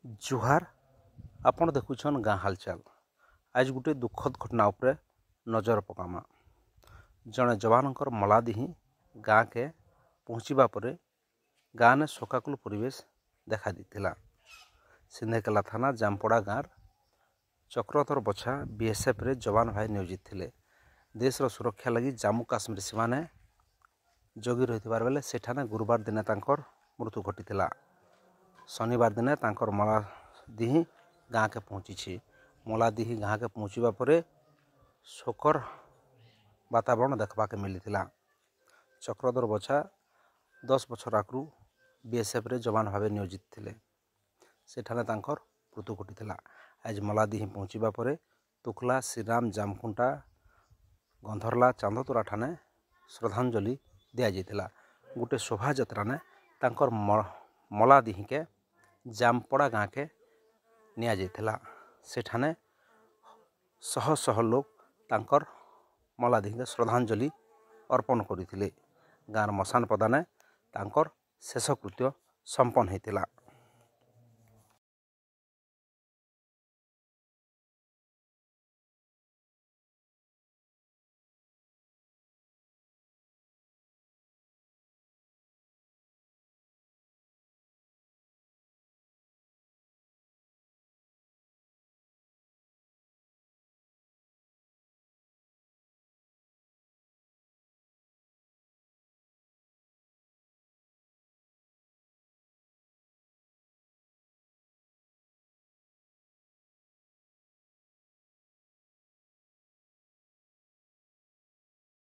जुहार आपण देखुछन गाँ हालचाल। आज गोटे दुखद घटना उपरे नजर पकामा। जड़े जवानकर मलादिही गाँ के पहुँचवा पर गाँ ने शोकाकुल परिवेश देखा देथिला। सिंधेकेला थाना जामपड़ा गाँव चक्रधर बछा बीएसएफ रे जवान भाई नियोजित थिले। देश रो सुरक्षा लगी जम्मू काश्मीर सीमा ने जगी रहिथिबार बेले सेठाने गुरुवार दिन तांकर मृत्यु घटिथिला। शनिवार दिन तांकर मलादिही गाँ के पहुँची। मलादिही गाँ के पहुँचवा पर शोकर वातावरण देखा के मिली। चक्रधर बछा 10 बछर आगु बीएसएफ रे जवान भाव नियोजित थिले। सेठाने तांकर मृत्यु घटिथिला। आज मलादिही पहुँचवा पर तुकला श्रीराम जामखुंटा गंधरला चांदतोरा ठाने श्रद्धांजलि दिया जाइथिला। गोटे शोभा यात्रा ने तांकर मलादिही के जामपड़ा गाँ के निया जाइथिला। सेठाने शह शह लोग तांकर मलादिही के श्रद्धांजलि अर्पण करथिले। गाँर मसान पदाने तांकर शेषकृत्य संपन्न होइथिला।